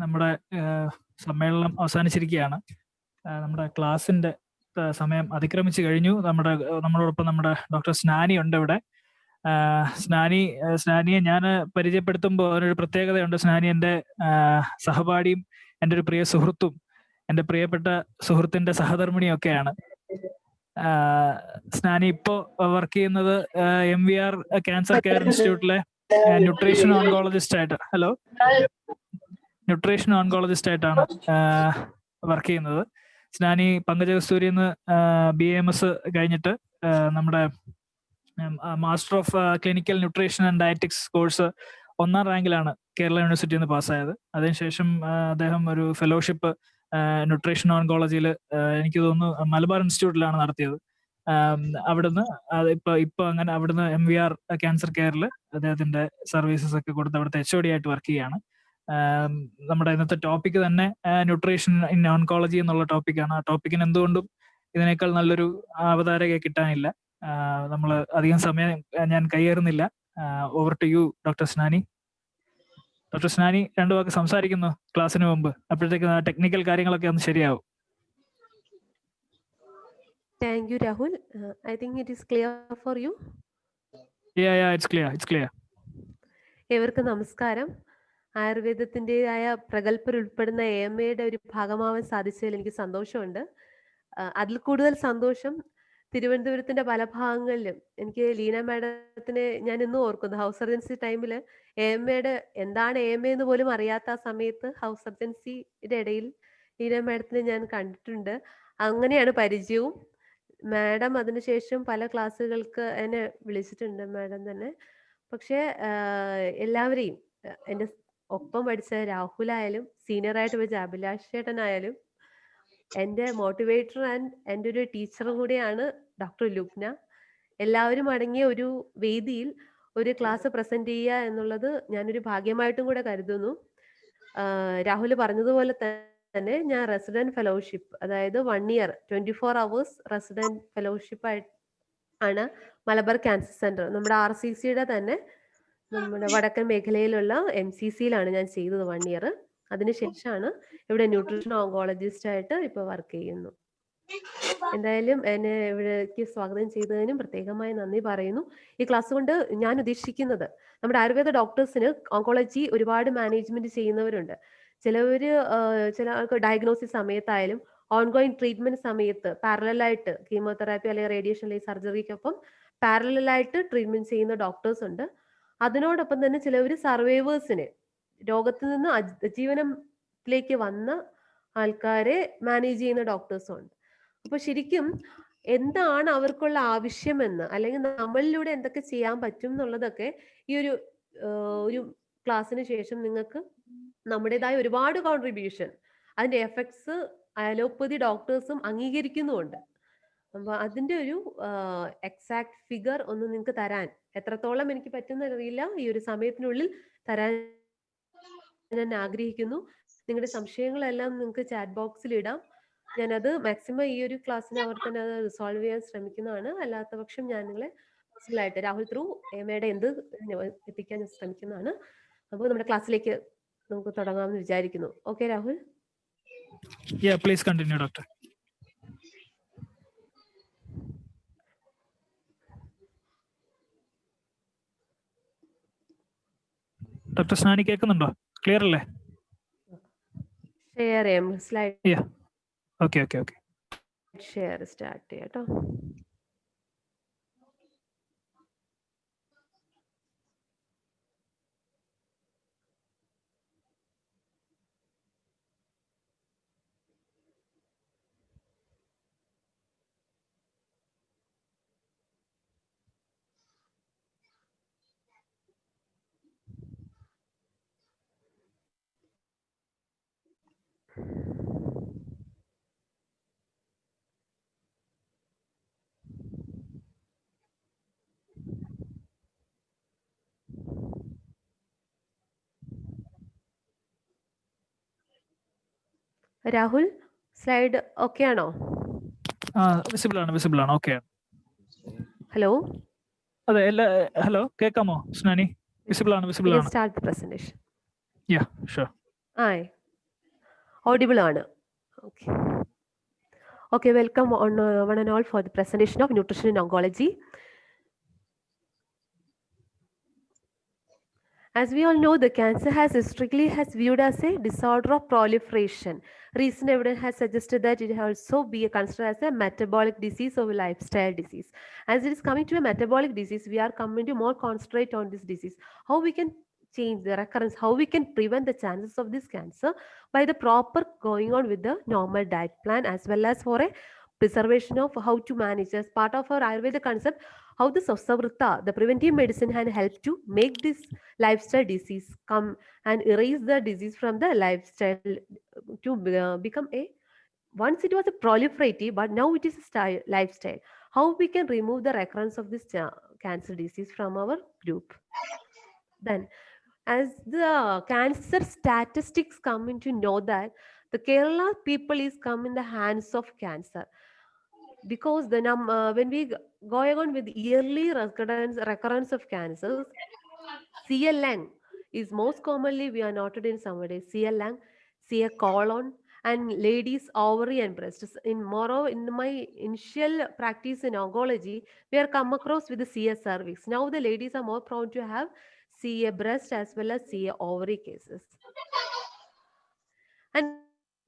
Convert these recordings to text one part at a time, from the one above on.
നമ്മുടെ സമ്മേളനം അവസാനിച്ചിരിക്കുകയാണ്. നമ്മുടെ ക്ലാസ്സിന്റെ സമയം അതിക്രമിച്ചു കഴിഞ്ഞു. നമ്മളോടൊപ്പം നമ്മുടെ ഡോക്ടർ സ്നാനി ഉണ്ട് ഇവിടെ. സ്നാനിയെ ഞാൻ പരിചയപ്പെടുത്തുമ്പോൾ അതിനൊരു പ്രത്യേകതയുണ്ട്. സ്നാനി എൻ്റെ സഹപാഠിയും എൻ്റെ ഒരു പ്രിയ സുഹൃത്തും എൻ്റെ പ്രിയപ്പെട്ട സുഹൃത്തിന്റെ സഹധർമ്മിണിയും ഒക്കെയാണ്. സ്നാനി ഇപ്പോ വർക്ക് ചെയ്യുന്നത് MVR ക്യാൻസർ കെയർ ഇൻസ്റ്റിറ്റ്യൂട്ടിലെ ന്യൂട്രീഷൻ ഓൺകോളജിസ്റ്റ് ആയിട്ട് വർക്ക് ചെയ്യുന്നത്. സ്നാനി പങ്കജകസ്തൂരിന്ന് BAMS കഴിഞ്ഞിട്ട് നമ്മുടെ master of clinical nutrition and dietetics course 1ാം റാങ്കിലാണ് കേരള യൂണിവേഴ്സിറ്റിയിൽ നിന്ന് പാസ്സായത്. അതിനുശേഷം അദ്ദേഹം ഒരു ഫെലോഷിപ്പ് ന്യൂട്രീഷൻ ഓൺകോളജിയിൽ എനിക്ക് തോന്നുന്നു മലബാർ ഇൻസ്റ്റിറ്റ്യൂട്ടിലാണ് നടത്തിയത്. അവിടുന്ന് ഇപ്പൊ അങ്ങനെ അവിടുന്ന് MVR ക്യാൻസർ കെയറിൽ അദ്ദേഹത്തിന്റെ സർവീസസ് ഒക്കെ കൊടുത്ത് അവിടുത്തെ HOD ആയിട്ട് വർക്ക് ചെയ്യാണ്. നമ്മുടെ ഇന്നത്തെ ടോപ്പിക് തന്നെ ന്യൂട്രീഷൻ ഇൻ ഓൺകോളജി എന്നുള്ള ടോപ്പിക്കാണ്. ആ ടോപ്പിക്കിന് എന്തുകൊണ്ടും ഇതിനേക്കാൾ നല്ലൊരു അവതാരകയെ കിട്ടാനില്ല. നമ്മൾ അധികം സമയം ഞാൻ കൈയേറുന്നില്ല. Over to you doctor Snani. Doctor Snani 2 വാക്ക് സംസാരിക്കുന്നു ക്ലാസ്സിന് മുമ്പ്. അപ്പോഴത്തേക്ക് ടെക്നിക്കൽ കാര്യങ്ങളൊക്കെ ഒന്ന് ശരിയാവും. Thank you, Rahul. I think it is clear for you. Yeah, it's clear. ഏവർക്കും നമസ്കാരം. ആയുർവേദത്തിൻ്റെതായ പ്രഗത്ഭർ ഉൾപ്പെടുന്ന AMAയുടെ ഒരു ഭാഗമാവാൻ സാധിച്ചതിൽ എനിക്ക് സന്തോഷമുണ്ട്. അതിൽ കൂടുതൽ സന്തോഷം തിരുവനന്തപുരത്തിന്റെ പല ഭാഗങ്ങളിലും എനിക്ക് ലീന മാഡത്തിനെ ഞാൻ ഇന്നും ഓർക്കുന്നു. ഹൗസ് സർജൻസി ടൈമിൽ എന്താണ് AMA എന്ന് പോലും അറിയാത്ത ആ സമയത്ത് ഹൗസ് സർജൻസിയുടെ ഇടയിൽ ലീന മാഡത്തിനെ ഞാൻ കണ്ടിട്ടുണ്ട്. അങ്ങനെയാണ് പരിചയവും. മാഡം അതിനുശേഷം പല ക്ലാസ്സുകൾക്ക് എന്നെ വിളിച്ചിട്ടുണ്ട് മാഡം തന്നെ. പക്ഷേ എല്ലാവരെയും എൻ്റെ ഒപ്പം പഠിച്ച രാഹുലായാലും സീനിയറായിട്ട് വെച്ച അഭിലാഷ് ചേട്ടനായാലും എൻ്റെ മോട്ടിവേറ്റർ ആൻഡ് എൻ്റെ ഒരു ടീച്ചറും കൂടിയാണ് ഡോക്ടർ ലുബ്ന. എല്ലാവരും അടങ്ങിയ ഒരു വേദിയിൽ ഒരു ക്ലാസ് പ്രസന്റ് ചെയ്യുക എന്നുള്ളത് ഞാനൊരു ഭാഗ്യമായിട്ടും കൂടെ കരുതുന്നു. രാഹുൽ പറഞ്ഞതുപോലെ തന്നെ ഞാൻ റെസിഡന്റ് ഫെലോഷിപ്പ്, അതായത് 1 year 24 hours റെസിഡന്റ് ഫെലോഷിപ്പ് ആണ് മലബാർ ക്യാൻസർ സെന്റർ, നമ്മുടെ RCCയുടെ തന്നെ നമ്മുടെ വടക്കൻ മേഖലയിലുള്ള MCCയിലാണ് ഞാൻ ചെയ്തത് 1 year. അതിനുശേഷമാണ് ഇവിടെ ന്യൂട്രീഷൻ ഓങ്കോളജിസ്റ്റ് ആയിട്ട് ഇപ്പൊ വർക്ക് ചെയ്യുന്നു. എന്തായാലും എന്നെ ഇവിടേക്ക് സ്വാഗതം ചെയ്തതിനും പ്രത്യേകമായി നന്ദി പറയുന്നു. ഈ ക്ലാസ് കൊണ്ട് ഞാൻ ഉദ്ദേശിക്കുന്നത്, നമ്മുടെ ആയുർവേദ ഡോക്ടേഴ്സിന് ഓങ്കോളജി ഒരുപാട് മാനേജ്മെന്റ് ചെയ്യുന്നവരുണ്ട്. ചില ആൾക്ക് ഡയഗ്നോസിസ് സമയത്തായാലും ഓൺഗോയിങ് ട്രീറ്റ്മെന്റ് സമയത്ത് പാരലായിട്ട് കീമോതെറാപ്പി അല്ലെങ്കിൽ റേഡിയേഷൻ അല്ലെങ്കിൽ സർജറിക്കൊപ്പം പാരലായിട്ട് ട്രീറ്റ്മെന്റ് ചെയ്യുന്ന ഡോക്ടേഴ്സ് ഉണ്ട്. അതിനോടൊപ്പം തന്നെ ചിലവർ സർവൈവേഴ്സിനെ, രോഗത്തിൽ നിന്ന് അതിജീവനത്തിലേക്ക് വന്ന ആൾക്കാരെ മാനേജ് ചെയ്യുന്ന ഡോക്ടേഴ്സും ഉണ്ട്. അപ്പൊ ശരിക്കും എന്താണ് അവർക്കുള്ള ആവശ്യമെന്ന്, അല്ലെങ്കിൽ നമ്മളിലൂടെ എന്തൊക്കെ ചെയ്യാൻ പറ്റും എന്നുള്ളതൊക്കെ ഈ ഒരു ക്ലാസ്സിന് ശേഷം നിങ്ങൾക്ക് നമ്മുടേതായ ഒരുപാട് കോൺട്രിബ്യൂഷൻ, അതിന്റെ എഫക്ട്സ് അലോപ്പതി ഡോക്ടേഴ്സും അംഗീകരിക്കുന്നുമുണ്ട്. അപ്പൊ അതിന്റെ ഒരു എക്സാക്ട് ഫിഗർ ഒന്ന് നിങ്ങൾക്ക് തരാൻ എത്രത്തോളം എനിക്ക് പറ്റുന്നറിയില്ല, ഈ ഒരു സമയത്തിനുള്ളിൽ തരാൻ ഞാൻ ആഗ്രഹിക്കുന്നു. നിങ്ങളുടെ സംശയങ്ങളെല്ലാം നിങ്ങൾക്ക് ചാറ്റ് ബോക്സിൽ ഇടാം. ഞാനത് മാക്സിമം ഈ ഒരു ക്ലാസ്സിന് അവർ തന്നെ അത് റിസോൾവ് ചെയ്യാൻ ശ്രമിക്കുന്നതാണ്. അല്ലാത്ത പക്ഷം ഞാൻ നിങ്ങളെ പേഴ്സണലായിട്ട് രാഹുൽ ത്രൂ AMAയുടെ എത്തിക്കാൻ ശ്രമിക്കുന്നതാണ്. അപ്പോൾ നമ്മുടെ ക്ലാസ്സിലേക്ക് നമുക്ക് തുടങ്ങാമെന്ന് വിചാരിക്കുന്നു. Okay Rahul? Yeah, please continue, doctor. Doctor Snani കേൾക്കുന്നുണ്ടോ? ക്ലിയർ അല്ലേ? ഷെയർ ചെയ്യാം സ്ലൈഡ്. ഓക്കെ. ഷെയർ സ്റ്റാർട്ട് ചെയ്യാം കേട്ടോ. രാഹുൽ സ്ലൈഡ് ഓക്കെ ആണോ? വിസിബിൾ ആണ്. ഓക്കെ. ഹലോ. അതെ, ഹലോ കേൾക്കാമോ സ്നാനി? വിസിബിൾ ആണ്. Start the presentation. Yeah, sure. ആയി. Audible ആണ്. Okay. Okay, welcome on one and all for the presentation of nutrition in oncology. As we all know, the cancer has historically has viewed as a disorder of proliferation. Recent evidence has suggested that it also be considered as a metabolic disease or lifestyle disease. As it is coming to a metabolic disease, we are coming to more concentrate on this disease. How we can change the recurrence, how we can prevent the chances of this cancer by the proper going on with the normal diet plan, as well as for a preservation of how to manage as part of our Ayurveda concept, how the Swasthavavrta, the preventive medicine, can help to make this lifestyle disease come and erase the disease from the lifestyle to become a, once it was a proliferative but now it is a lifestyle, how we can remove the recurrence of this cancer disease from our group. Then as the cancer statistics come in to know that the Kerala people is come in the hands of cancer, because the when we going on with yearly recurrence of cancers, CL lung is most commonly we are noted in somebody CL lung, CA colon, and ladies ovary and breasts. In more in my initial practice in oncology, we are come across with the CA cervix. Now the ladies are more prone to have CA breast as well as CA ovary cases. And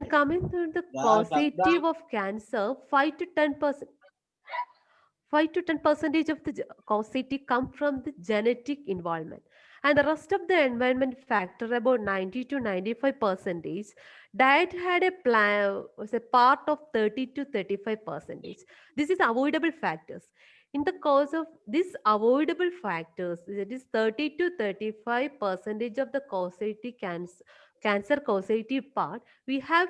coming to the causative of cancer, 5 to 10% of the causative come from the genetic involvement, and the rest of the environment factor about 90 to 95 percentage. Diet had a plan was a part of 30 to 35 percentage. This is avoidable factors. In the cause of these avoidable factors, it is 30 to 35 percentage of the causative cancer causative part, we have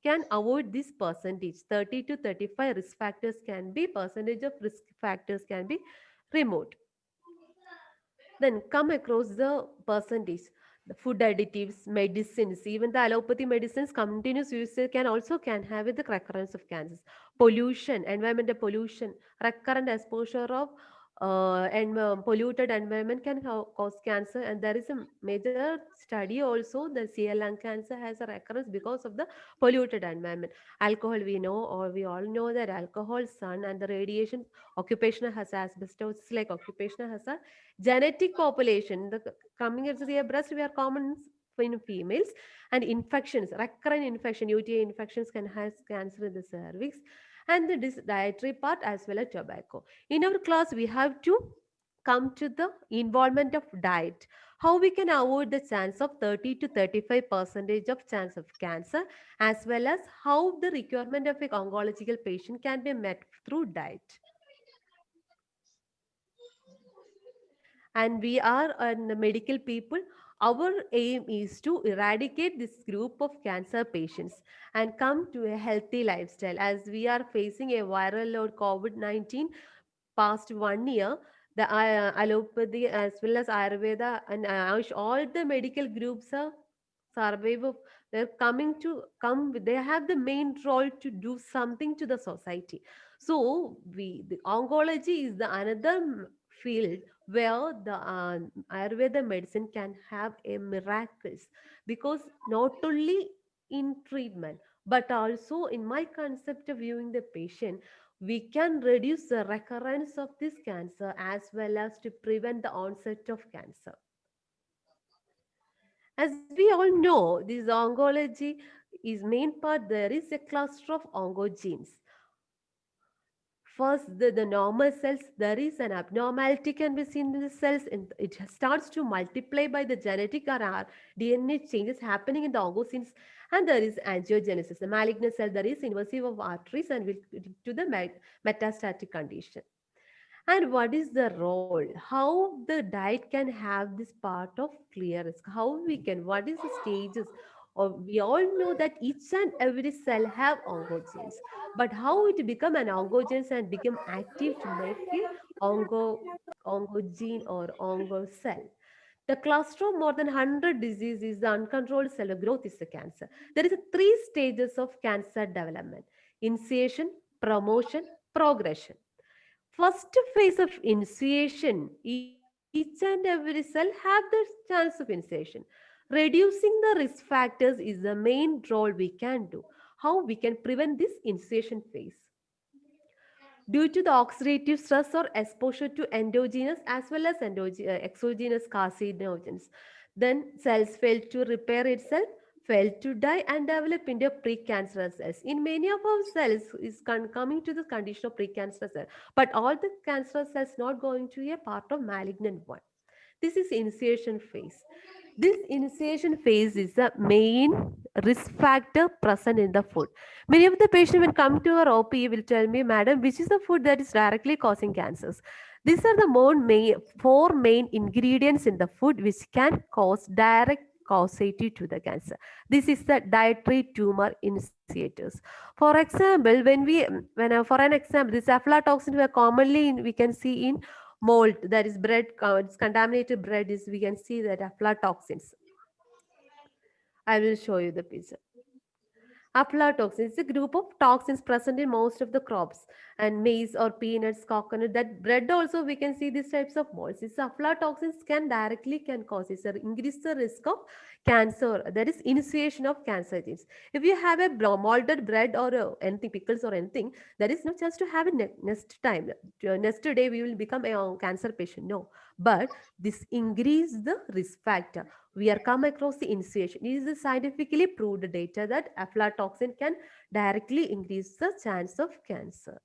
can avoid this percentage. 30 to 35 risk factors can be, percentage of risk factors can be removed. Then come across the percentage. The food additives, medicines, even the allopathy medicines, continuous usage can have the recurrence of cancers. Pollution, environmental pollution, recurrent exposure of and polluted environment can cause cancer. And there is a major study also. The CL lung cancer has a recurrence because of the polluted environment. Alcohol, we know, or we all know that alcohol, sun, and the radiation, occupational hazard, asbestosis like occupational hazard, genetic population, the coming as the breast, we are common in females, and infections, recurrent infection, UTI infections can have cancer in the cervix, and the dietary part as well as tobacco. In our class, we have to come to the involvement of diet. How we can avoid the chance of 30 to 35 percentage of chance of cancer, as well as how the requirement of an oncological patient can be met through diet. And we are medical people. Our aim is to eradicate this group of cancer patients and come to a healthy lifestyle. As we are facing a viral load COVID-19 past 1 year, the allopathy as well as Ayurveda and Ayush, all the medical groups are survive of, they're coming to come they have the main role to do something to the society. So we, the oncology is the another field where the Ayurveda medicine can have a miracles, because not only in treatment but also in my concept of viewing the patient, we can reduce the recurrence of this cancer as well as to prevent the onset of cancer. As we all know, this oncology is main part, there is a cluster of oncogenes. First, the normal cells, there is an abnormality can be seen in the cells, and it starts to multiply by the genetic or DNA changes happening in the oncogenes, and there is angiogenesis. The malignant cell, there is invasive of arteries and will to the metastatic condition. And what is the role? How the diet can have this part of clearance? How we can? What is the stages? Or we all know that each and every cell have oncogenes, but how it become an oncogenes and become active to make a oncogene or onco cell? The cluster of more than 100 diseases, the uncontrolled cell growth is the cancer. There is a 3 stages of cancer development: initiation, promotion, progression. First phase of initiation, each and every cell have the chance of initiation. Reducing the risk factors is the main role we can do. How we can prevent this initiation phase? Due to the oxidative stress or exposure to endogenous as well as exogenous carcinogens, then cells fail to repair itself, fail to die and develop into precancerous cells. In many of our cells is coming to the condition of precancerous cell, but all the cancerous cells not going to be a part of malignant one. This is initiation phase. This initiation phase is the main risk factor present in the food. Many of the patients when come to our OP will tell me, Madam, which is the food that is directly causing cancers? These are the four main ingredients in the food which can cause direct causative to the cancer. This is the dietary tumor initiators. For example, for an example, this aflatoxin were commonly we can see in mold, that is bread, it's contaminated bread is we can see that aflatoxins. I will show you the picture. Aflatoxins is a group of toxins present in most of the crops and maize or peanuts, coconut, that bread also we can see these types of molds. These aflatoxins can cause increase the risk of cancer, that is initiation of cancer genes. If you have a molded bread or anything, pickles or anything, there is no chance to have it next time. Next day we will become a cancer patient. No, but this increase the risk factor. We are come across the initiation. It is a scientifically proved data that aflatoxin can directly increase the chance of cancer.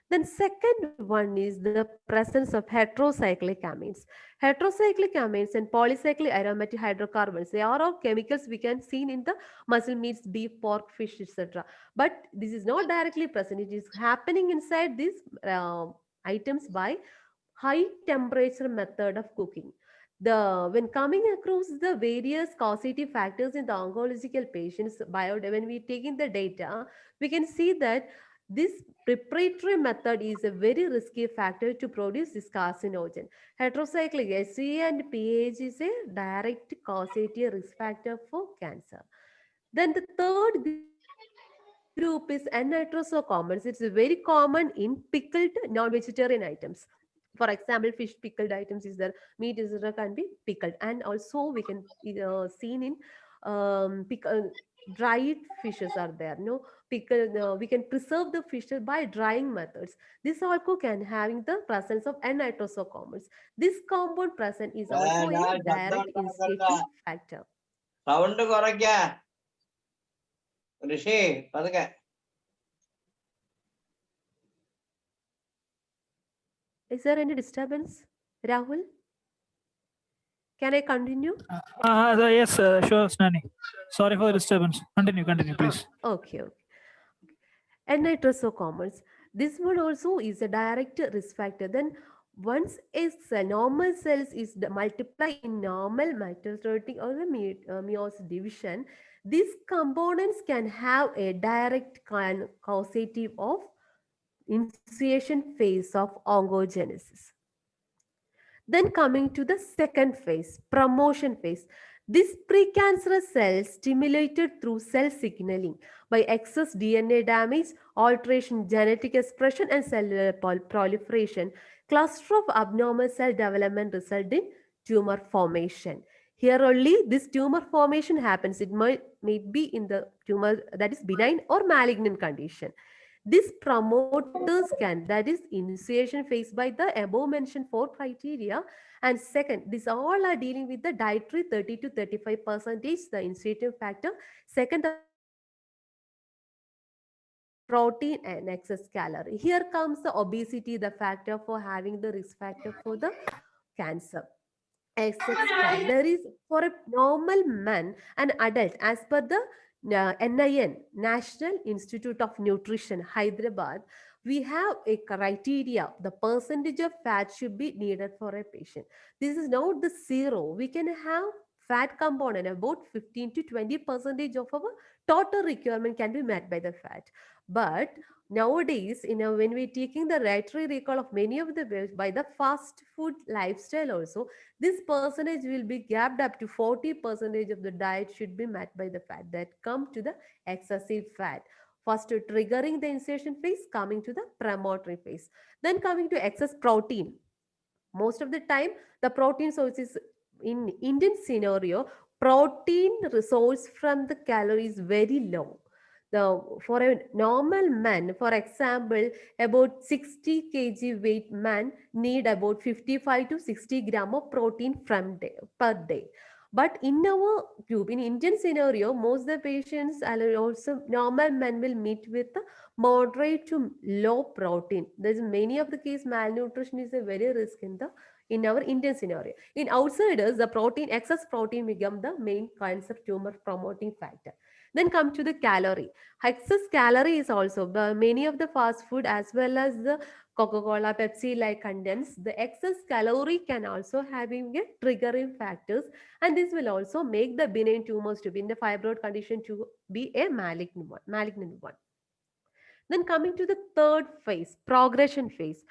Then second one is the presence of heterocyclic amines. Heterocyclic amines and polycyclic aromatic hydrocarbons, they are all chemicals we can see in the muscle meats, beef, pork, fish, etc. But this is not directly present. It is happening inside these items by high temperature method of cooking. When coming across the various causative factors in the oncological patients when we taking the data, we can see that this preparatory method is a very risky factor to produce this carcinogen. Heterocyclic HCA and PAH is a direct causative risk factor for cancer. Then the third group is N-nitrosocommons. It's very common in pickled non-vegetarian items. For example, fish pickled items is there, meat is there can be pickled, and also we can seen in dried fishes are there. No pickle, we can preserve the fish by drying methods. This also can having the presence of N-nitrosocommons. This compound present is also a direct instigating factor. Sound കുറയ്ക്ക ഋഷി പതുക്കെ. Is there any disturbance, Rahul? Can I continue? Yes, sure, Snani. Sorry for the disturbance. Continue, please. Okay. N-nitrosocommons. This one also is a direct risk factor. Then once a normal cells is multiply in normal mitotic or the meiosis division, these components can have a direct causative of initiation phase of oncogenesis. Then coming to the second phase, promotion phase. This precancerous cells stimulated through cell signaling by excess DNA damage, alteration genetic expression and cellular proliferation, cluster of abnormal cell development result in tumor formation. Here only this tumor formation happens. It may be in the tumor that is benign or malignant condition. These promoters can, that is initiation phase by the above mentioned four criteria. And second, these all are dealing with the dietary 30 to 35%, the initiative factor. Second, the protein and excess calorie. Here comes the obesity, the factor for having the risk factor for the cancer. Excess fat. There is for a normal man, an adult, as per the NIN, National Institute of Nutrition, Hyderabad, we have a criteria. The percentage of fat should be needed for a patient. This is not the zero. We can have fat component about 15 to 20% of our total requirement can be met by the fat. But nowadays, when we're taking the dietary recall of many of the by the fast food lifestyle also, this percentage will be gapped up to 40% of the diet should be met by the fat that come to the excessive fat. First triggering the initiation phase, coming to the promotory phase. Then coming to excess protein. Most of the time, the protein sources in Indian scenario, protein resource from the calorie is very low. For a normal man, for example, about 60 kg weight man need about 55 to 60 gram of protein per day. But in our group, in Indian scenario, most of the patients and also normal men will meet with a moderate to low protein. There's many of the case malnutrition is a very risk in our Indian scenario. In outsiders, the excess protein become the main cancer tumor promoting factor. Then come to the calorie. Excess calorie is also many of the fast food as well as the Coca-Cola, Pepsi like contents. The excess calorie can also having a triggering factors, and this will also make the benign tumors to be in the fibroid condition to be a malignant one. Then coming to the third phase, progression phase.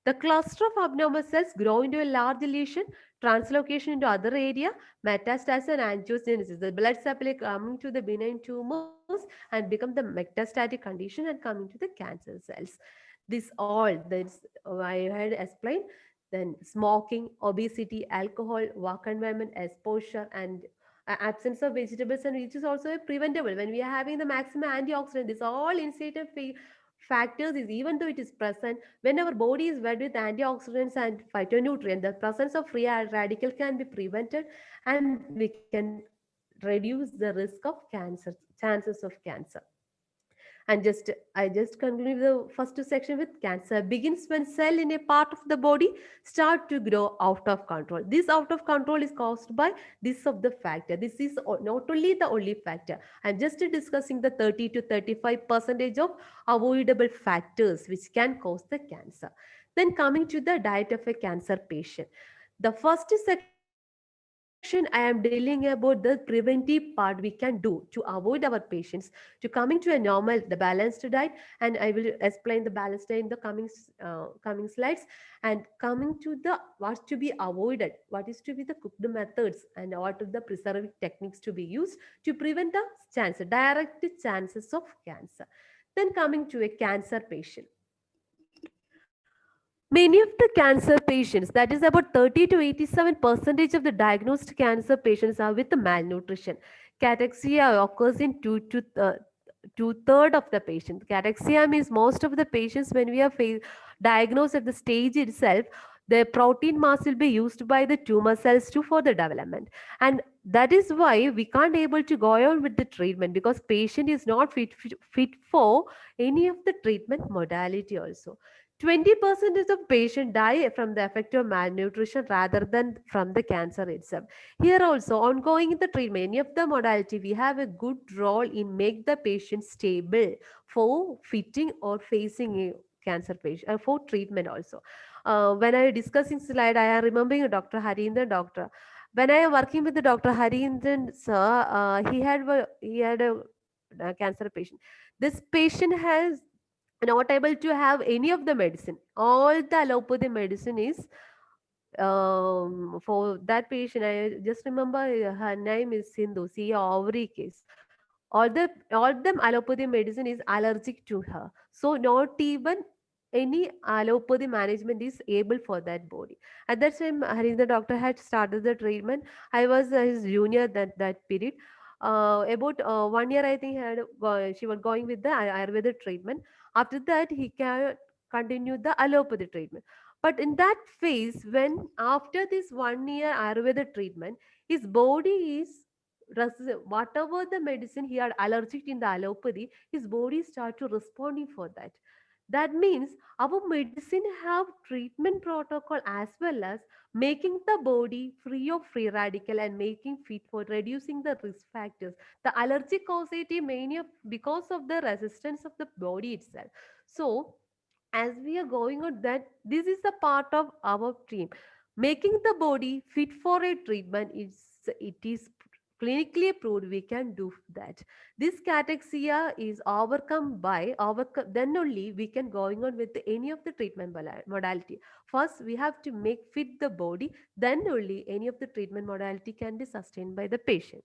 The cluster of abnormal cells grow into a large lesion, translocation into other area, metastasis and angiogenesis. The blood supply coming to the benign tumors and become the metastatic condition and coming to the cancer cells. This all that I had explained. Then smoking, obesity, alcohol, work environment, exposure, and absence of vegetables, and which is also preventable when we are having the maximum antioxidant. This all initiative factors is, even though it is present, when our body is fed with antioxidants and phytonutrients, the presence of free radical can be prevented, and we can reduce the risk of cancer, chances of cancer. And I just conclude the first section with cancer begins when cell in a part of the body start to grow out of control. This out of control is caused by this of the factor. This is not only the only factor. I'm just discussing the 30 to 35% of avoidable factors which can cause the cancer. Then coming to the diet of a cancer patient. The first section I am dealing about the preventive part we can do to avoid our patients to coming to a normal, the balanced diet, and I will explain the balanced diet in the coming slides. And coming to the what to be avoided, what is to be the cooked methods, and what are the preserving techniques to be used to prevent the direct chances of cancer. Then coming to a cancer patient. Many of the cancer patients, that is about 30 to 87% of the diagnosed cancer patients, are with the malnutrition. Cachexia occurs in two-third of the patients. Cachexia means most of the patients, when we are diagnosed at the stage itself, the protein mass will be used by the tumor cells too for the development. And that is why we can't able to go on with the treatment, because patient is not fit for any of the treatment modality also. 20% of patients die from the effect of malnutrition rather than from the cancer itself. Here also, ongoing in the treatment, any of the modality, we have a good role in make the patient stable for fitting or facing a cancer patient for treatment also. When I discussing slide, I am remembering Dr. Harindran doctor. When I am working with the Dr. Harindran sir, he had a cancer patient. This patient has not able to have any of the medicine. All the allopathy medicine is for that patient. I just remember her name is Sindhu, see ovary case. All them allopathy medicine is allergic to her. So not even any allopathy management is able for that body. At that time, the doctor had started the treatment. I was his junior that period. About 1 year, I think, she was going with the Ayurveda treatment. After that, he can continue the allopathy treatment. But in that phase, when after this 1 year Ayurveda treatment, his body is whatever the medicine he had allergic in the allopathy, his body start to responding for that. That means our medicine have treatment protocol as well as making the body free of free radical and making fit for reducing the risk factors. The allergic causative mania because of the resistance of the body itself. So as we are going on that, this is a part of our team. Making the body fit for a treatment it is clinically proved we can do that. This cachexia is overcome, then only we can going on with any of the treatment modality. First we have to make fit the body, then only any of the treatment modality can be sustained by the patient.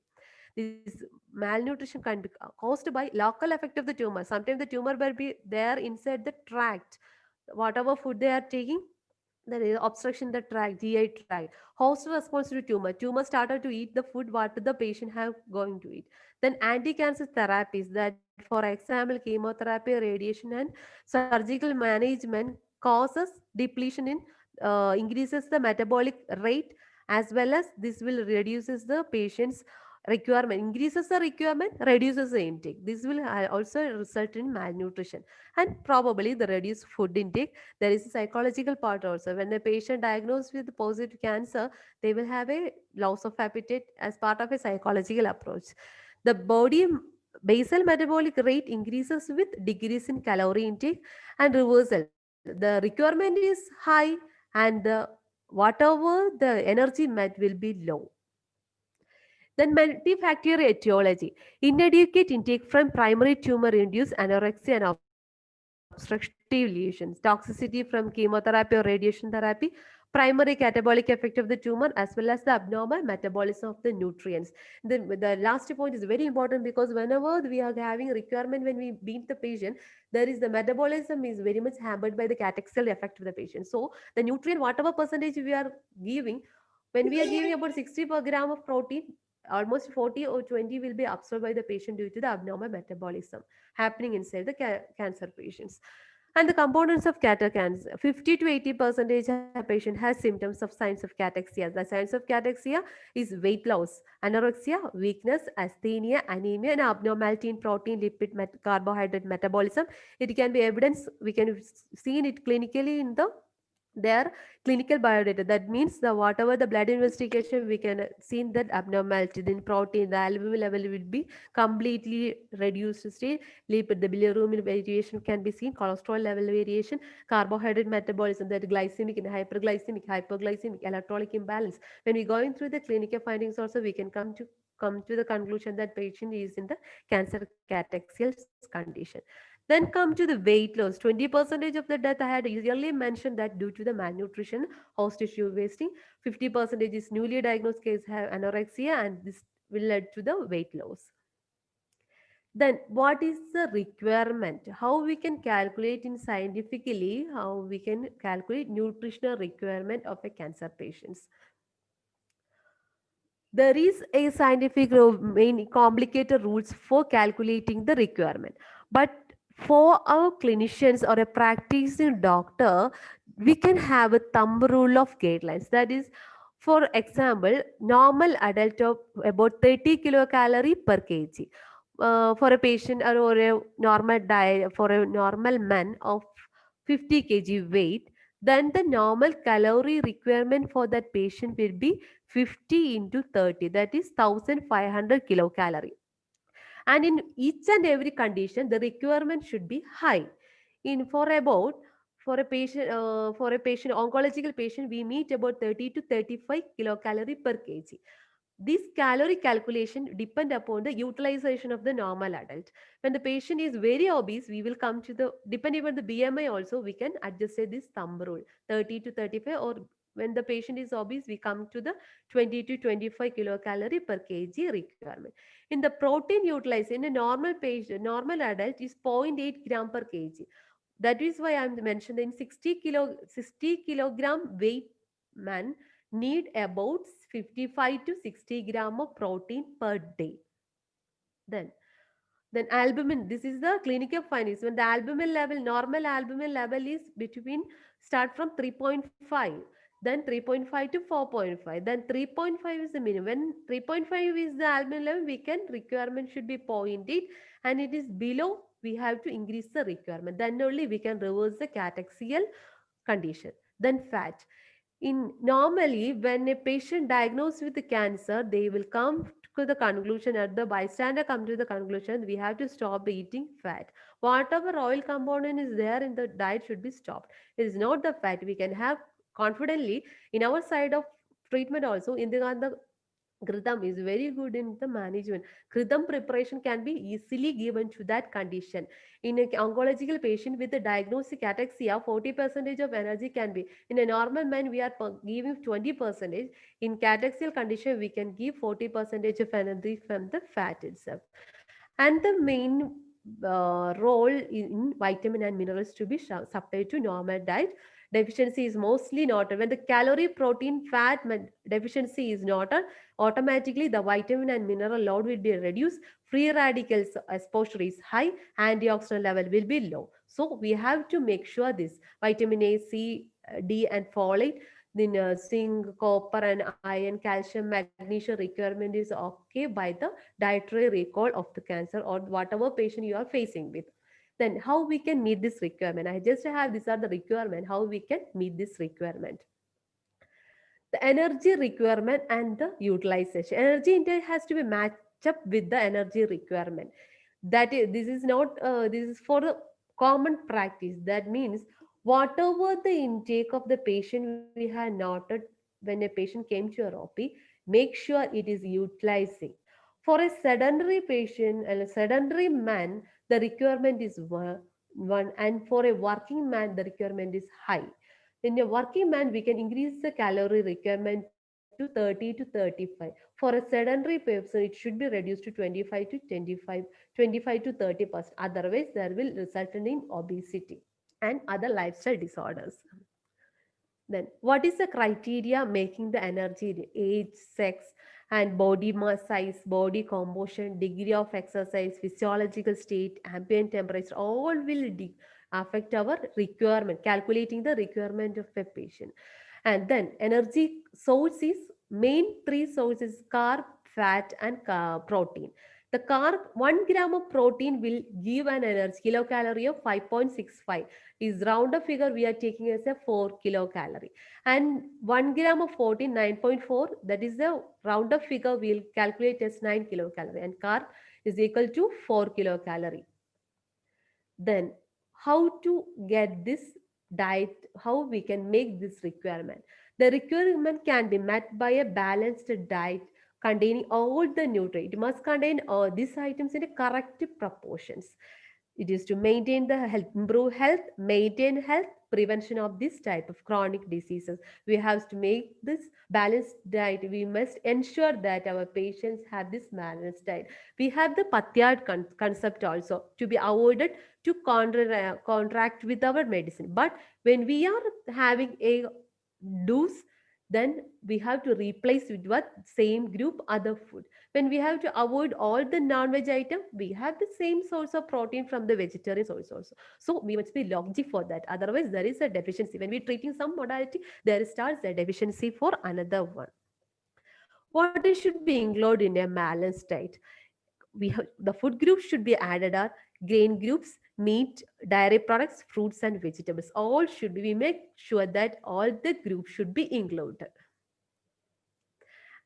This malnutrition can be caused by local effect of the tumor. Sometimes the tumor will be there inside the tract, whatever food they are taking, There is obstruction in the tract, GI tract. Host response to tumor. Tumor started to eat the food what the patient have going to eat. Then anti-cancer therapies, that for example chemotherapy, radiation, and surgical management causes depletion in increases the metabolic rate, as well as this will reduces the patient's requirement, increases the requirement, reduces the intake. This will also result in malnutrition and probably the reduced food intake. There is a psychological part also. When the patient diagnosed with positive cancer, they will have a loss of appetite as part of a psychological approach. The body basal metabolic rate increases with decrease in calorie intake and reversal. The requirement is high and the whatever the energy met will be low. Then multifactorial etiology. Inadequate intake from primary tumor-induced anorexia and obstructive lesions, toxicity from chemotherapy or radiation therapy, primary catabolic effect of the tumor, as well as the abnormal metabolism of the nutrients. The last point is very important because whenever we are having requirement when we beat the patient, there is the metabolism is very much hampered by the cataxial effect of the patient. So the nutrient, whatever percentage we are giving, when we are giving about 60 per gram of protein, almost 40 or 20 will be absorbed by the patient due to the abnormal metabolism happening inside the cancer patients. And the components of cancer, 50 to 80 percentage of patient has symptoms of signs of cataxia. The signs of cataxia is weight loss, anorexia, weakness, asthenia, anemia, and abnormality in protein, lipid, carbohydrate metabolism. It can be evidence, we can see it clinically in their clinical biodata. That means the whatever the blood investigation we can see that abnormality in protein, the albumin level will be completely reduced state. Lipid, the bilirubin variation can be seen, cholesterol level variation, carbohydrate metabolism, that glycemic and hyperglycemic, electrolyte imbalance. When we going through the clinical findings also, we can come to the conclusion that patient is in the cancer cataxial condition. Then come to the weight loss. 20% of the death I had earlier mentioned that due to the malnutrition, host tissue wasting. 50% is newly diagnosed case have anorexia, and this will lead to the weight loss. Then what is the requirement? How we can calculate in scientifically, how we can calculate nutritional requirement of a cancer patients? There is a scientific main complicated rules for calculating the requirement, but for our clinicians or a practicing doctor, we can have a thumb rule of guidelines. That is, for example, normal adult of about 30 kilocalorie per kg. For a patient or a normal diet for a normal man of 50 kg weight, then the normal calorie requirement for that patient will be 50 into 30, that is 1500 kilocalorie. And in each and every condition, the requirement should be high. In for a patient oncological patient, we meet about 30 to 35 kilocalorie per kg. This calorie calculation depend upon the utilization of the normal adult. When the patient is very obese, we will come to the, depending on the BMI also, we can adjust this thumb rule, 30 to 35, or when the patient is obese, we come to the 20 to 25 kilocalorie per kg requirement. In the protein utilization, in a normal patient, normal adult is 0.8 gram per kg. That is why I'm mentioning 60 kilogram weight man need about 55 to 60 gram of protein per day. Then albumin, this is the clinical findings. When the albumin level, normal albumin level is between, start from 3.5, then 3.5 to 4.5, then 3.5 is the minimum. When 3.5 is the albumin level, we can, requirement should be 0.8, and it is below, we have to increase the requirement. Then only we can reverse the cataxial condition. Then fat. In normally, when a patient diagnosed with the cancer, they will come to the conclusion, at the bystander come to the conclusion, we have to stop eating fat. Whatever oil component is there in the diet should be stopped. It is not the fat. We can have confidently in our side of treatment also, Indira Ghritam is very good in the management. Ghritam preparation can be easily given to that condition. In an oncological patient with a diagnostic ataxia, 40% of energy can be. In a normal man, we are giving 20%. In cataxial condition, we can give 40% of energy from the fat itself. And the main role in vitamin and minerals to be supplied to normal diet. deficiency is mostly noted. When the calorie, protein, fat deficiency is noted, automatically the vitamin and mineral load will be reduced, free radicals exposure is high, antioxidant level will be low. So we have to make sure this vitamin A, C, D and folate, then zinc, copper and iron, calcium, magnesium requirement is okay by the dietary recall of the cancer or whatever patient you are facing with. Then how we can meet this requirement? I just have these are the requirement, how we can meet this requirement. The energy requirement and the utilization. Energy intake has to be matched up with the energy requirement. That is, this is not, this is for the common practice. That means whatever the intake of the patient we had noted when a patient came to your OP, make sure it is utilizing. For a sedentary patient and a sedentary man, the requirement is one, and for a working man, the requirement is high. In a working man, we can increase the calorie requirement to 30 to 35. For a sedentary person, it should be reduced to 25 to 25 to 30%. Otherwise, there will result in obesity and other lifestyle disorders. Then, what is the criteria making the energy? Age, sex, and body mass size, body composition, degree of exercise, physiological state, ambient temperature, all will affect our requirement, calculating the requirement of a patient. And then energy source is main three sources: carb, fat, and protein. The carb, 1 gram of protein will give an energy kilocalorie of 5.65. Is round of figure we are taking as a 4 kilocalorie. And 1 gram of protein, 9.4, that is the round of figure we'll calculate as 9 kilocalorie. And carb is equal to 4 kilocalorie. Then how to get this diet, how we can make this requirement? The requirement can be met by a balanced diet containing all the nutrients. It must contain these items in a correct proportions. It is to maintain the health, improve health, maintain health, prevention of this type of chronic diseases. We have to make this balanced diet. We must ensure that our patients have this balanced diet. We have the Patyad concept also to be avoided to contract with our medicine. But when we are having a dose, then we have to replace with what same group other food. When we have to avoid all the non-veg item, we have the same source of protein from the vegetarian source also. So we must be logic for that. Otherwise, there is a deficiency. When we're treating some modality, there starts a deficiency for another one. What should be included in a balanced diet? The food groups should be added are grain groups, meat, dairy products, fruits and vegetables. All should be, we make sure that all the groups should be included.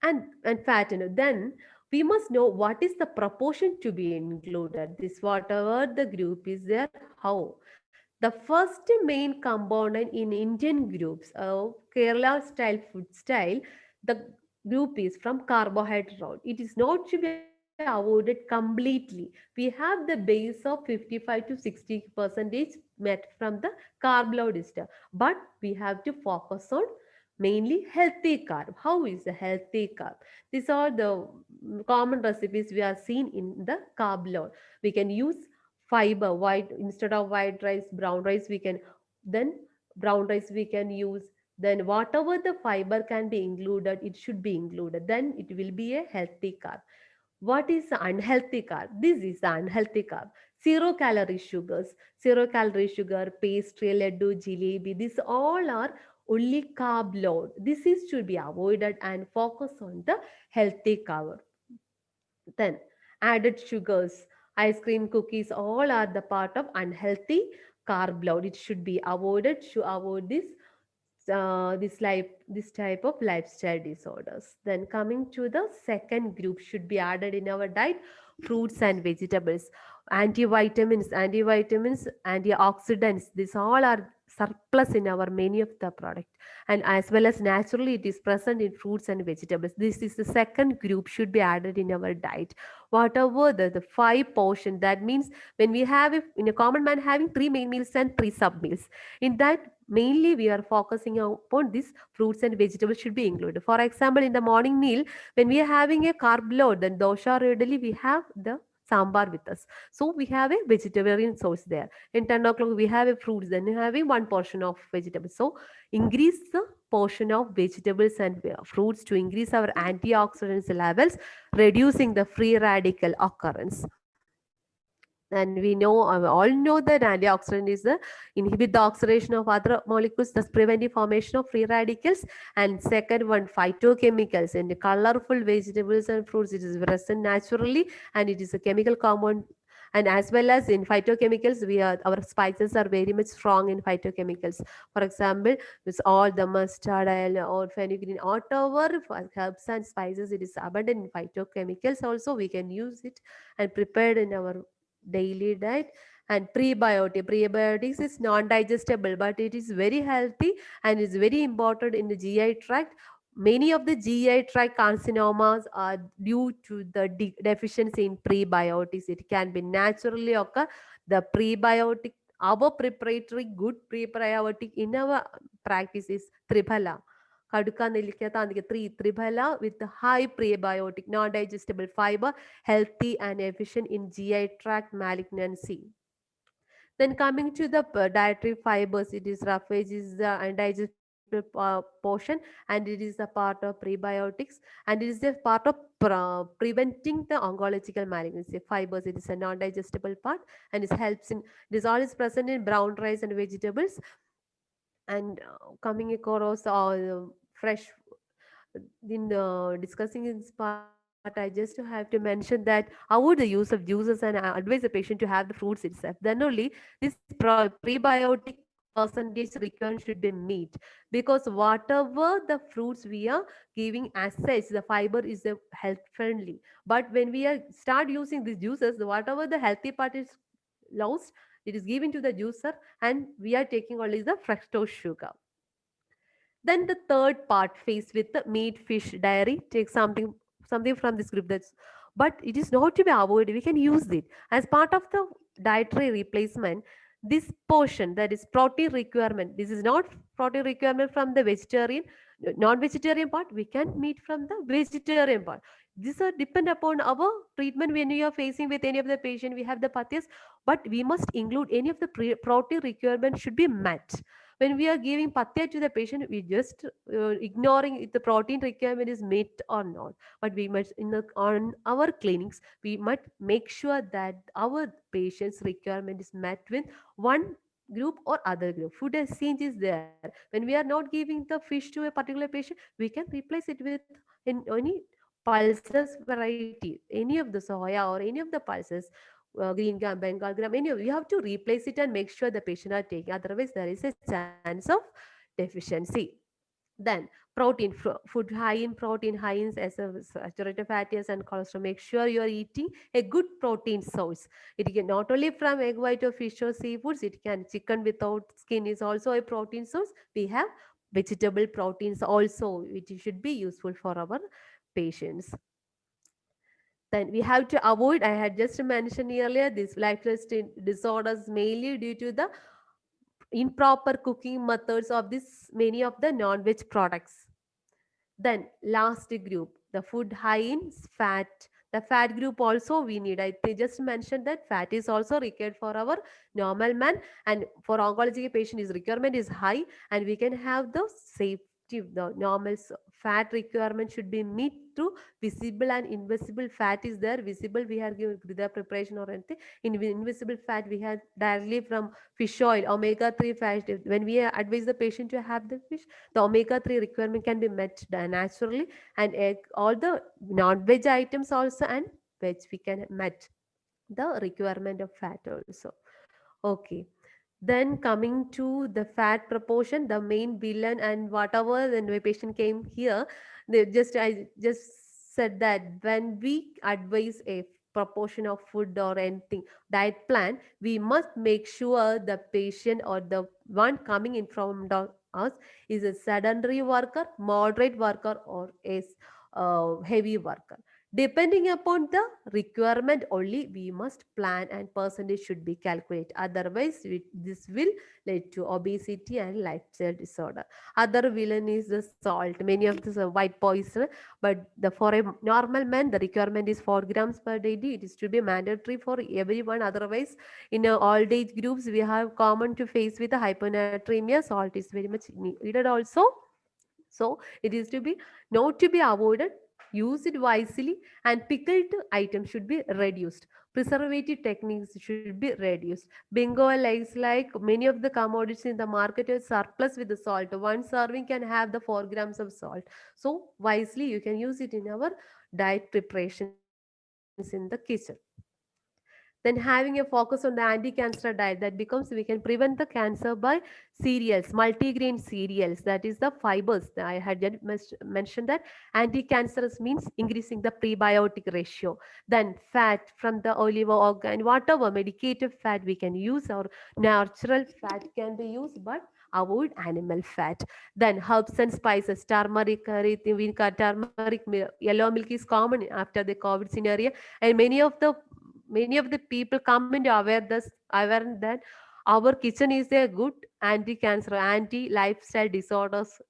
And fat, then we must know what is the proportion to be included. This whatever the group is there, how. The first main component in Indian groups of Kerala style food style, the group is from carbohydrate. It is not to be avoided completely. We have the base of 55 to 60% met from the carb load system, but we have to focus on mainly healthy carb. How is the healthy carb? These are the common recipes we are seen in the carb load. We can use fiber, white instead of white rice, brown rice we can, then brown rice we can use. Then whatever the fiber can be included, it should be included. Then it will be a healthy carb. What is the unhealthy carb? This is the unhealthy carb. 0-calorie sugars, 0-calorie sugar, pastry, laddu, jalebi, these all are only carb load. This is should be avoided and focus on the healthy carb. Then added sugars, ice cream, cookies, all are the part of unhealthy carb load. It should be avoided to avoid this type of lifestyle disorders. Then coming to the second group should be added in our diet, fruits and vegetables, antivitamins, antioxidants. These all are surplus in our many of the product, and as well as naturally it is present in fruits and vegetables. This is the second group should be added in our diet. Whatever the 5 portion, that means when we have in a common man having 3 main meals and 3 sub meals, in that mainly we are focusing upon this fruits and vegetables should be included. For example, in the morning meal, when we are having a carb load, then dosha or idli, we have the sambar with us. So we have a vegetarian source there. In 10 o'clock, we have a fruits, then we have a one portion of vegetables. So increase the portion of vegetables and fruits to increase our antioxidants levels, reducing the free radical occurrence. And we know, all know that antioxidant is the inhibit the oxidation of other molecules, thus prevent the formation of free radicals. And second one, phytochemicals. In the colorful vegetables and fruits, it is present naturally, and it is a chemical compound. And as well as in phytochemicals, our spices are very much strong in phytochemicals. For example, with all the mustard oil or fenugreek, whatever herbs and spices, it is abundant in phytochemicals. Also, we can use it and prepared in our daily diet. And prebiotics is non-digestible, but it is very healthy and is very important in the GI tract. Many of the GI tract carcinomas are due to the deficiency in prebiotics. It can be naturally occur. The prebiotic, our preparatory good prebiotic in our practice is Triphala. Kaduka Nelikya Tandika Triphala with the high prebiotic, non-digestible fiber, healthy and efficient in GI tract malignancy. Then coming to the dietary fibers, it is roughage is the undigested portion, and it is a part of prebiotics, and it is a part of preventing the oncological malignancy. Fibers, it is a non-digestible part, and it helps in, this all is present in brown rice and vegetables. And coming across all fresh in discussing in this part, I just have to mention that avoid the use of juices and advise the patient to have the fruits itself. Then only this prebiotic percentage requirement should be met, because whatever the fruits we are giving as such, the fiber is health friendly. But when we are start using these juices, whatever the healthy part is lost, it is given to the juicer, and we are taking only the fructose sugar. Then the third part, faced with the meat, fish, dairy, take something from this group. That's, but it is not to be avoided. We can use it as part of the dietary replacement. This portion, that is protein requirement. This is not protein requirement from the vegetarian, non-vegetarian part. We can meet from the vegetarian part. These are depend upon our treatment. When we are facing with any of the patient, we have the pathias, but we must include any of the protein requirement should be met. When we are giving patya to the patient, we just ignoring if the protein requirement is met or not. But we must on our clinics, we must make sure that our patient's requirement is met with one group or other group. Food exchange is there. When we are not giving the fish to a particular patient, we can replace it with in any pulses variety, any of the soya or any of the pulses, green gram, Bengal gram, any of, you have to replace it and make sure the patient are taking. Otherwise, there is a chance of deficiency. Then protein, food high in protein, high in saturated fatty acids and cholesterol. Make sure you are eating a good protein source. It can not only from egg white or fish or seafoods. It can chicken without skin is also a protein source. We have vegetable proteins also, which should be useful for our patients. Then we have to avoid, I had just mentioned earlier, these lifestyle disorders mainly due to the improper cooking methods of this many of the non-veg products. Then last group, the food high in fat. The fat group also we need. I just mentioned that fat is also required for our normal man, and for oncology patient is requirement is high, and we can have the safety. The normal fat requirement should be met to visible and invisible fat is there. Visible we have given the preparation or anything. Invisible fat we have directly from fish oil, omega-3 fat. When we advise the patient to have the fish, the omega-3 requirement can be met naturally, and egg, all the non-veg items also, and veg we can met the requirement of fat also. Okay. Then coming to the fat proportion, the main villain and whatever, then the patient came here, I just said that when we advise a proportion of food or anything diet plan, we must make sure the patient or the one coming in from us is a sedentary worker, moderate worker, or is heavy worker. Depending upon the requirement only, we must plan and percentage should be calculated. Otherwise, this will lead to obesity and lifestyle disorder. Other villain is the salt. Many of this are white poison, but for a normal man, the requirement is 4 grams per day. It is to be mandatory for everyone. Otherwise, in old age groups, we have common to face with the hyponatremia. Salt is very much needed also. So it is to be not to be avoided. Use it wisely, and pickled items should be reduced. Preservative techniques should be reduced. Bingo lies like many of the commodities in the market is surplus with the salt. One serving can have the 4 grams of salt. So wisely you can use it in our diet preparations in the kitchen. Then having a focus on the anti-cancer diet, that becomes we can prevent the cancer by cereals, multigrain cereals, that is the fibers. I had just mentioned that anti-cancerous means increasing the prebiotic ratio. Then fat from the olive oil and whatever medicated fat we can use, or natural fat can be used, but avoid animal fat. Then herbs and spices, turmeric, yellow milk is common after the COVID scenario, and many of the people come into aware that our kitchen is a good anti-cancer, anti-lifestyle disorders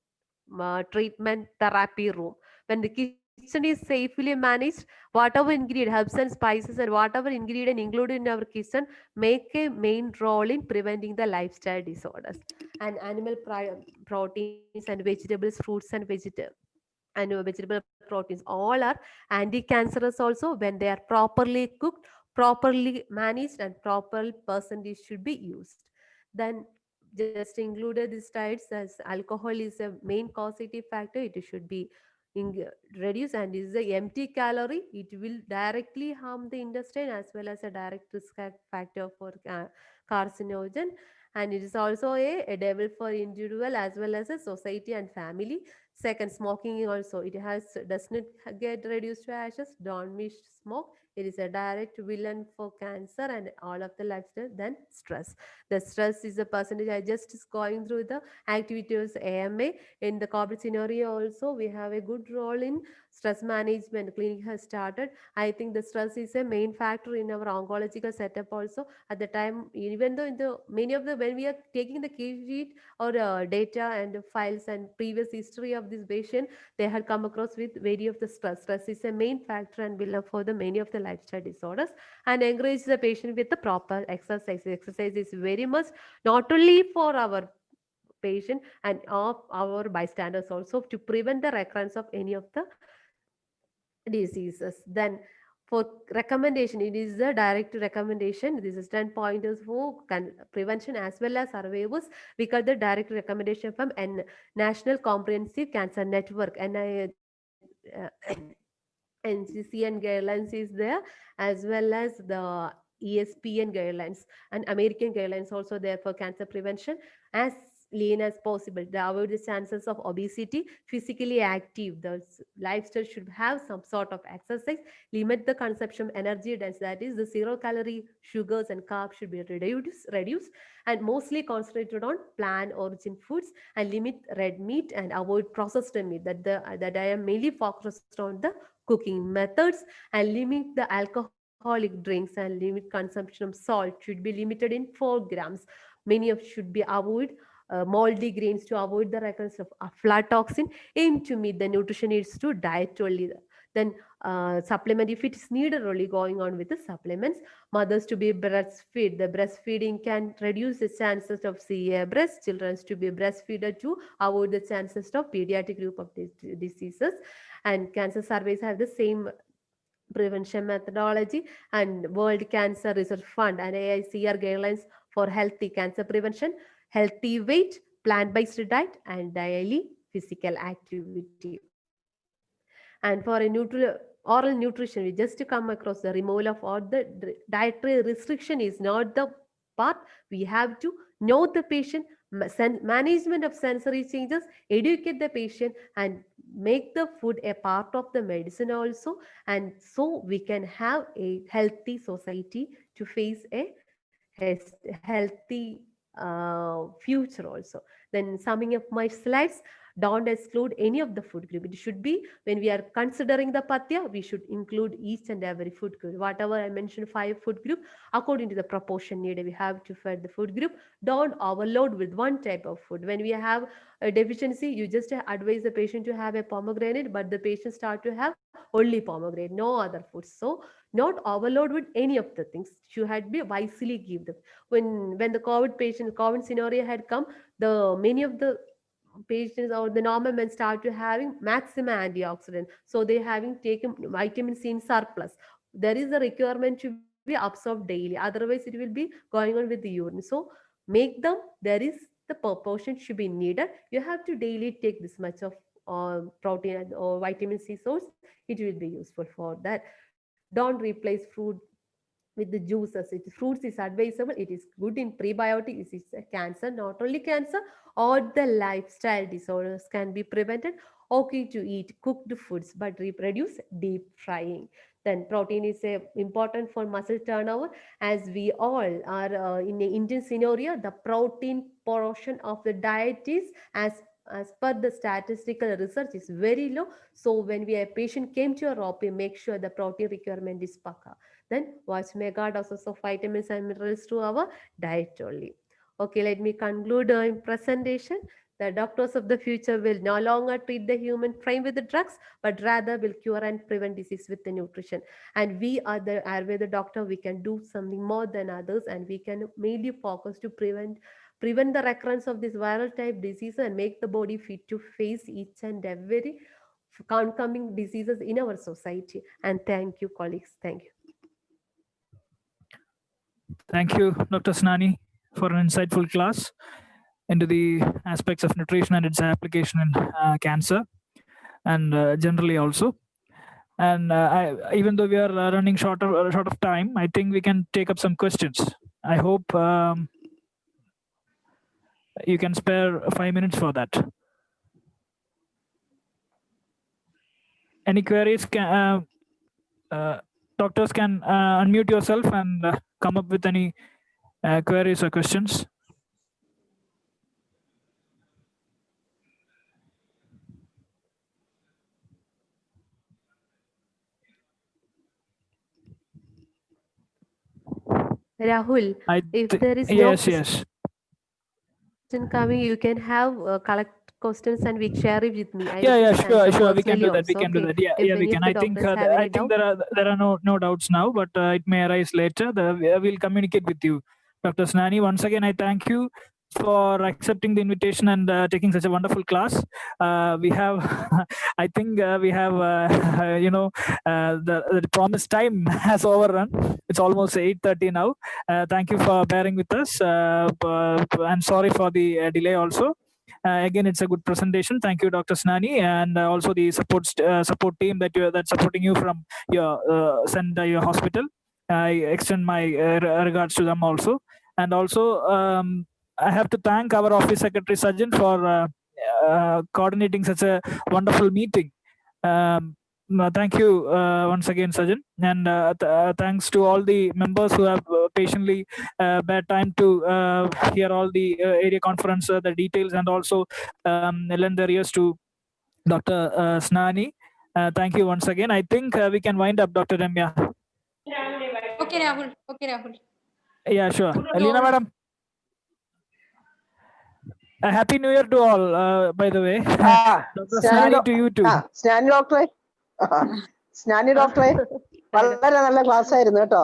treatment therapy room. When the kitchen is safely managed, whatever ingredient, herbs and spices, and whatever ingredient included in our kitchen make a main role in preventing the lifestyle disorders. And animal proteins and vegetables, fruits and vegetable proteins, all are anti-cancerous also when they are properly cooked, properly managed, and proper percentage should be used. Then just included these diets, as alcohol is a main causative factor, it should be in, reduced, and is a empty calorie. It will directly harm the intestine as well as a direct risk factor for carcinogen. And it is also a devil for individual as well as a society and family. Second, smoking also, it does not get reduced to ashes. Don't miss smoke. It is a direct villain for cancer and all of the lifestyle. Then stress. The stress is a percentage. I just is going through the activities AMA. In the corporate scenario also, we have a good role in stress management. Clinic has started. I think the stress is a main factor in our oncological setup also. At the time, even though in the many of the when we are taking the key sheet or data and files and previous history of this patient, they had come across with very of the stress. Stress is a main factor and will for the many of the lifestyle disorders. And encourage the patient with the proper exercise. Exercise is very much not only for our patient and of our bystanders also, to prevent the recurrence of any of the diseases. Then for recommendation, it is the direct recommendation. This is 10 pointers for prevention as well as survivors. We got the direct recommendation from National Comprehensive Cancer Network, NCCN guidelines is there, as well as the ESPN guidelines and American guidelines also there for cancer prevention. As lean as possible to avoid the chances of obesity. Physically active, the lifestyle should have some sort of exercise. Limit the consumption of energy dense, that is the 0-calorie sugars and carbs should be reduced, and mostly concentrated on plant origin foods, and limit red meat and avoid processed meat. That I am mainly focused on the cooking methods, and limit the alcoholic drinks, and limit consumption of salt should be limited in 4 grams. Many of should be avoid moldy grains to avoid the recurrence of aflatoxin. Aim to meet the nutrition needs to diet only. Then supplement if it is needed, only going on with the supplements. Mothers to be breastfeed. The breastfeeding can reduce the chances of CA breast. Children to be breastfeeded to avoid the chances of pediatric group of diseases. And cancer surveys have the same prevention methodology, and World Cancer Research Fund and AICR guidelines for healthy cancer prevention, healthy weight, plant-based diet, and daily physical activity. And for a oral nutrition, we just come across the removal of all the dietary restriction is not the part. We have to know the patient, management of sensory changes, educate the patient, and make the food a part of the medicine also. And so we can have a healthy society to face a healthy future also. Then summing up my slides, Don't exclude any of the food group. It should be, when we are considering the patya, we should include each and every food group. Whatever I mentioned, 5 food group, according to the proportion needed, we have to feed the food group. Don't overload with one type of food. When we have a deficiency, you just advise the patient to have a pomegranate, but the patient start to have only pomegranate, no other foods. So not overload with any of the things. You had be wisely give them. When the COVID scenario had come, the many of the patients or the normal men start to having maximum antioxidant, so they having taken vitamin C in surplus. There is a requirement to be absorbed daily, otherwise it will be going on with the urine. So make them, there is the proportion should be needed. You have to daily take this much of protein or vitamin C source. It will be useful for that. Don't replace fruit with the juices. Fruits is advisable. It is good in prebiotic. It is a cancer, not only cancer, all the lifestyle disorders can be prevented. Okay to eat cooked foods, but reduce deep frying. Then protein is important for muscle turnover. As we all are in an Indian scenario, the protein portion of the diet is, as per the statistical research, is very low. So when a patient came to your OP, make sure the protein requirement is paka. Then watch mega doses of vitamins and minerals to our diet only. Okay, let me conclude my presentation. The doctors of the future will no longer treat the human frame with the drugs, but rather will cure and prevent disease with the nutrition. And we are the Ayurveda doctor. We can do something more than others, and we can mainly focus to prevent the recurrence of this viral type disease and make the body fit to face each and every oncoming diseases in our society. And thank you, colleagues. Thank you. Thank you, Dr. Snani, for an insightful class into the aspects of nutrition and its application in cancer and generally also. And even though we are running short of time, I think we can take up some questions. I hope you can spare 5 minutes for that. Any queries? Doctors can unmute yourself and come up with any queries or questions. Rahul, if there is no yes. question coming, you can have collect questions and we share it with me. Sure. We can do that. Yeah, we can. I think there are no doubts now, but it may arise later. We'll communicate with you, Dr. Snani. Once again, I thank you for accepting the invitation and taking such a wonderful class. We have, I think we have, the promised time has overrun. It's almost 8:30 now. Thank you for bearing with us. I'm sorry for the delay also. Again, it's a good presentation. Thank you, Dr. Snani, and also the support team that's supporting you from your your hospital. I extend my regards to them also. And also, I have to thank our office secretary Sajjan for coordinating such a wonderful meeting. Thank you once again, Sajjan, and thanks to all the members who have patiently had time to hear all the area conference, the details, and also lend their ears to Dr. Snani. Thank you once again. I think we can wind up, Dr. Ramya. Okay, Rahul. Yeah, sure. Alina, madam. A happy New Year to all, by the way. Dr. Snani to you too. Snani doctor, വളരെ നല്ല class ആയിരുന്നു കേട്ടോ.